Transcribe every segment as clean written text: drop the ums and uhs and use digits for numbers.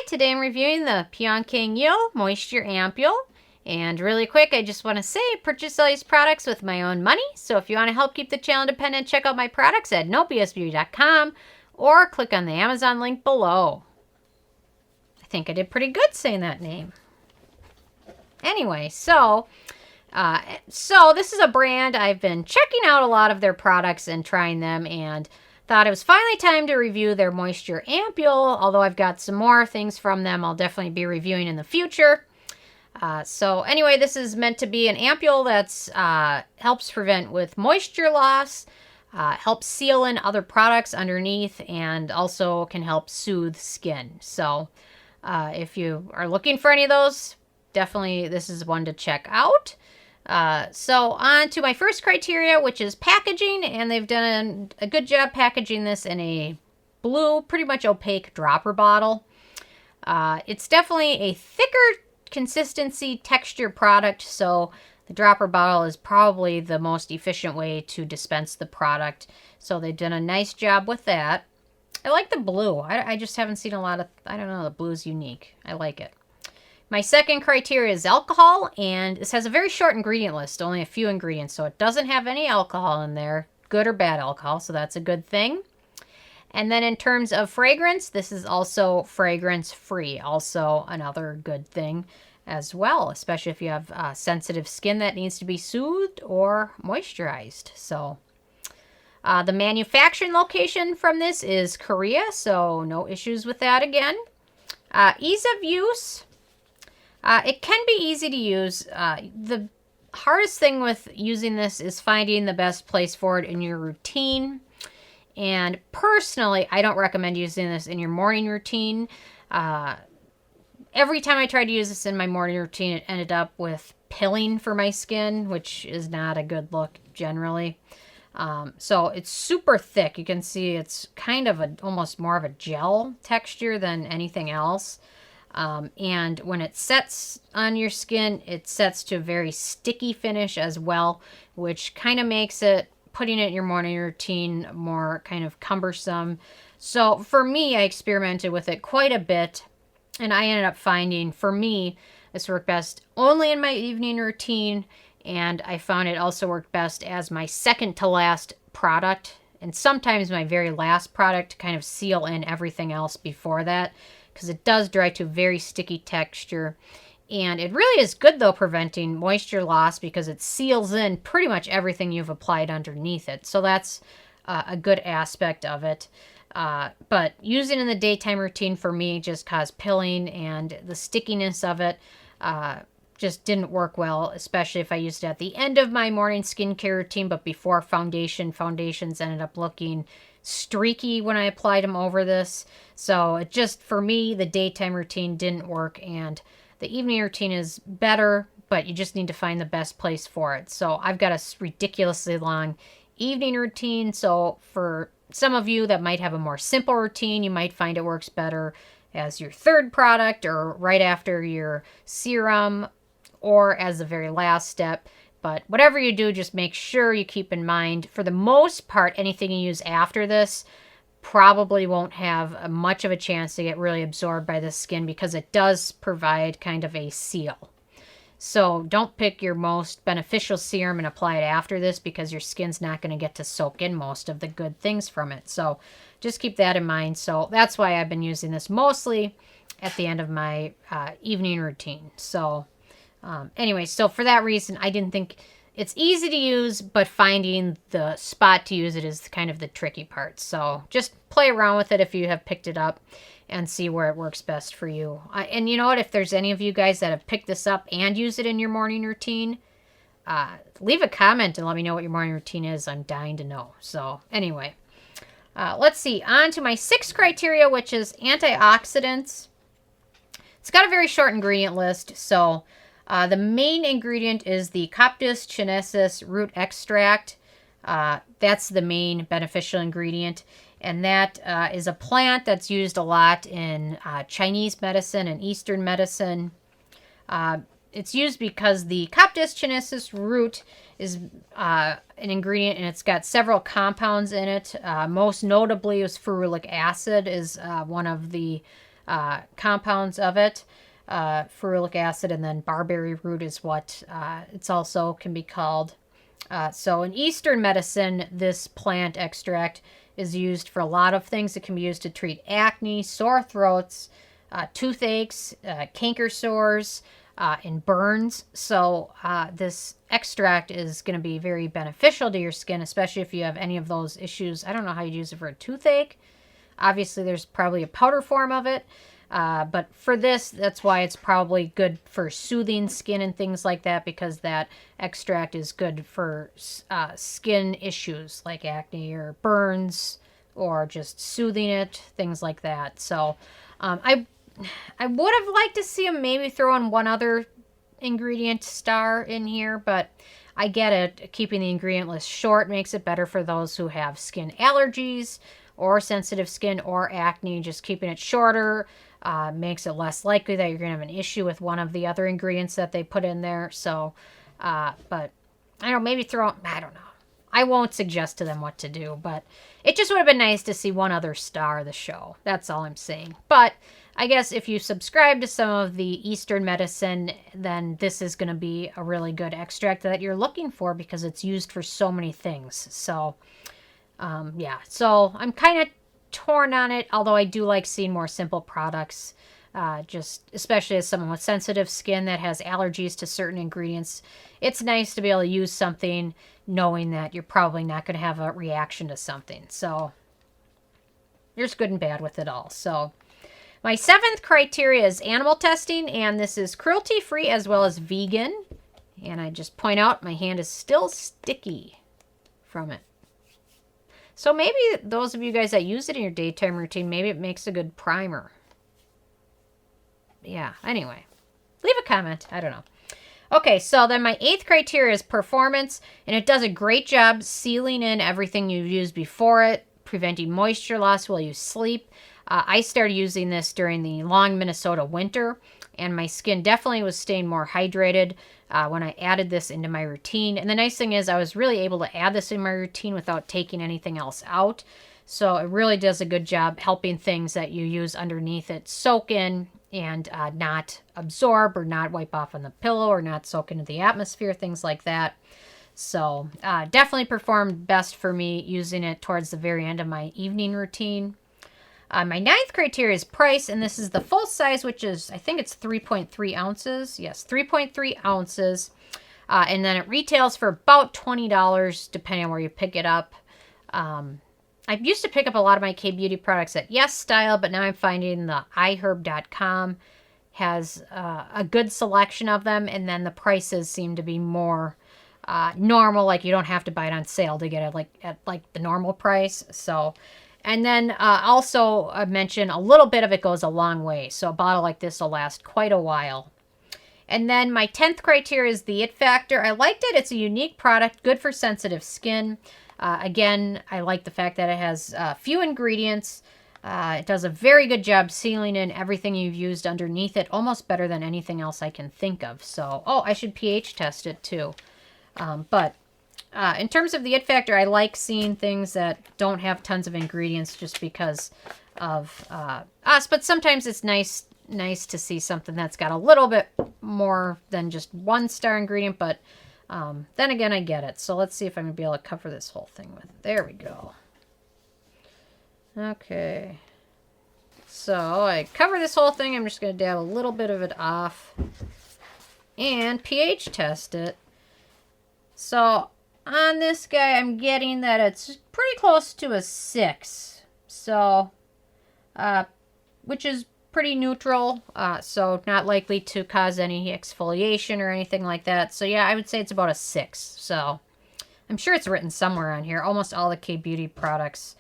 Hi, today I'm reviewing the Pyunkang Yul Moisture Ampoule. And really quick, I just want to say, purchase all these products with my own money. So if you want to help keep the channel independent, check out my products at nobsbeauty.com or click on the Amazon link below. I think I did pretty good saying that name. Anyway, so this is a brand I've been checking out a lot of their products and trying them, and thought it was finally time to review their Moisture Ampoule, although I've got some more things from them I'll definitely be reviewing in the future. So anyway, this is meant to be an ampoule that's helps prevent with moisture loss, helps seal in other products underneath, and also can help soothe skin. So if you are looking for any of those, definitely this is one to check out. So on to my first criteria, which is packaging, and they've done a good job packaging this in a blue, pretty much opaque dropper bottle. It's definitely a thicker consistency texture product, so the dropper bottle is probably the most efficient way to dispense the product. So they've done a nice job with that. I like the blue. I just haven't seen a lot of, I don't know, the blue's unique. I like it. My second criteria is alcohol, and this has a very short ingredient list, only a few ingredients, so it doesn't have any alcohol in there, good or bad alcohol, so that's a good thing. And then in terms of fragrance, this is also fragrance-free, also another good thing as well, especially if you have sensitive skin that needs to be soothed or moisturized. So the manufacturing location from this is Korea, so no issues with that again. Ease of use. It can be easy to use. The hardest thing with using this is finding the best place for it in your routine. And personally, I don't recommend using this in your morning routine. Every time I tried to use this in my morning routine, it ended up with pilling for my skin, which is not a good look generally. So it's super thick. You can see it's kind of almost more of a gel texture than anything else. And when it sets on your skin, it sets to a very sticky finish as well, which kind of makes it, putting it in your morning routine, more kind of cumbersome. So for me, I experimented with it quite a bit, and I ended up finding, for me, this worked best only in my evening routine, and I found it also worked best as my second to last product, and sometimes my very last product to kind of seal in everything else before that, because it does dry to a very sticky texture. And it really is good, though, preventing moisture loss because it seals in pretty much everything you've applied underneath it. So that's a good aspect of it. But using in the daytime routine for me just caused pilling, and the stickiness of it just didn't work well, especially if I used it at the end of my morning skincare routine, but before foundation. Foundations ended up looking streaky when I applied them over this. So it just, for me, the daytime routine didn't work, and the evening routine is better, but you just need to find the best place for it. So I've got a ridiculously long evening routine. So for some of you that might have a more simple routine, you might find it works better as your third product or right after your serum or as the very last step. But whatever you do, just make sure you keep in mind, for the most part, anything you use after this probably won't have much of a chance to get really absorbed by the skin, because it does provide kind of a seal. So don't pick your most beneficial serum and apply it after this, because your skin's not going to get to soak in most of the good things from it. So just keep that in mind. So that's why I've been using this mostly at the end of my evening routine. So anyway, so for that reason, I didn't think it's easy to use, but finding the spot to use it is kind of the tricky part. So just play around with it if you have picked it up and see where it works best for you. And you know what? If there's any of you guys that have picked this up and use it in your morning routine, leave a comment and let me know what your morning routine is. I'm dying to know. So anyway, let's see. On to my sixth criteria, which is antioxidants. It's got a very short ingredient list, so the main ingredient is the coptis chinensis root extract. That's the main beneficial ingredient. And that is a plant that's used a lot in Chinese medicine and Eastern medicine. It's used because the coptis chinensis root is an ingredient, and it's got several compounds in it. Most notably is ferulic acid is one of the compounds of it. Ferulic acid, and then barberry root is what it's also can be called. So in Eastern medicine, this plant extract is used for a lot of things. It can be used to treat acne, sore throats, toothaches, canker sores, and burns. So this extract is going to be very beneficial to your skin, especially if you have any of those issues. I don't know how you use it for a toothache. Obviously, there's probably a powder form of it. But for this, that's why it's probably good for soothing skin and things like that, because that extract is good for skin issues like acne or burns or just soothing it, things like that. So I would have liked to see them maybe throw in one other ingredient star in here, but I get it. Keeping the ingredient list short makes it better for those who have skin allergies or sensitive skin or acne. Just keeping it shorter makes it less likely that you're going to have an issue with one of the other ingredients that they put in there. So, but I don't know, maybe I don't know. I won't suggest to them what to do, but it just would have been nice to see one other star of the show. That's all I'm saying. But I guess if you subscribe to some of the Eastern medicine, then this is going to be a really good extract that you're looking for because it's used for so many things. So, yeah. So I'm kind of torn on it, although I do like seeing more simple products. Just especially as someone with sensitive skin that has allergies to certain ingredients, it's nice to be able to use something knowing that you're probably not going to have a reaction to something. So there's good and bad with it all. So my 7th criteria is animal testing, and this is cruelty-free as well as vegan. And I just point out my hand is still sticky from it. So maybe those of you guys that use it in your daytime routine, maybe it makes a good primer. Yeah, anyway, leave a comment. I don't know. Okay, so then my 8th criteria is performance, and it does a great job sealing in everything you've used before it, preventing moisture loss while you sleep. I started using this during the long Minnesota winter, and my skin definitely was staying more hydrated when I added this into my routine. And the nice thing is I was really able to add this in my routine without taking anything else out. So it really does a good job helping things that you use underneath it soak in and not absorb or not wipe off on the pillow or not soak into the atmosphere, things like that. So definitely performed best for me using it towards the very end of my evening routine. My 9th criteria is price, and this is the full size, which is, I think it's 3.3 ounces. Yes, 3.3 ounces. And then it retails for about $20, depending on where you pick it up. I used to pick up a lot of my K-Beauty products at Yes Style, but now I'm finding the iHerb.com has a good selection of them, and then the prices seem to be more normal, like you don't have to buy it on sale to get it at the normal price. So, and then also I mentioned a little bit of it goes a long way, so a bottle like this will last quite a while. And then my 10th criteria is the it factor. I liked it. It's a unique product, good for sensitive skin. Again, I like the fact that it has few ingredients. It does a very good job sealing in everything you've used underneath it, almost better than anything else I can think of. So, I should pH test it too. But in terms of the it factor, I like seeing things that don't have tons of ingredients just because of us. But sometimes it's nice to see something that's got a little bit more than just 1-star ingredient, but then again, I get it. So let's see if I'm going to be able to cover this whole thing with it. There we go. Okay. So I cover this whole thing. I'm just going to dab a little bit of it off and pH test it. So on this guy, I'm getting that it's pretty close to a 6. So, which is pretty neutral, so not likely to cause any exfoliation or anything like that. So yeah, I would say it's about a 6. So I'm sure it's written somewhere on here. Almost all the K-Beauty products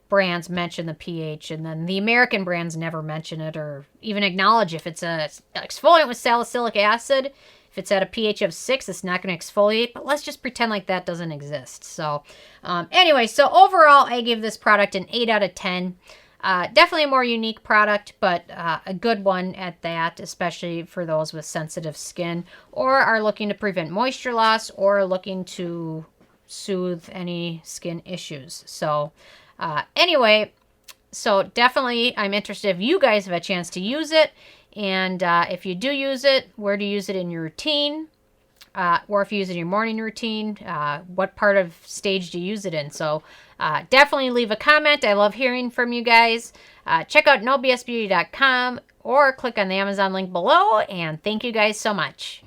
brands mention the pH, and then the American brands never mention it or even acknowledge if it's a exfoliant with salicylic acid. If it's at a pH of 6, it's not going to exfoliate, but let's just pretend like that doesn't exist. So anyway, so overall, I give this product an 8 out of 10. Definitely a more unique product, but a good one at that, especially for those with sensitive skin or are looking to prevent moisture loss or looking to soothe any skin issues. So anyway, So definitely I'm interested if you guys have a chance to use it. And if you do use it, where do you use it in your routine? Or if you use it in your morning routine, what part of stage do you use it in? So definitely leave a comment. I love hearing from you guys. Check out nobsbeauty.com or click on the Amazon link below. And thank you guys so much.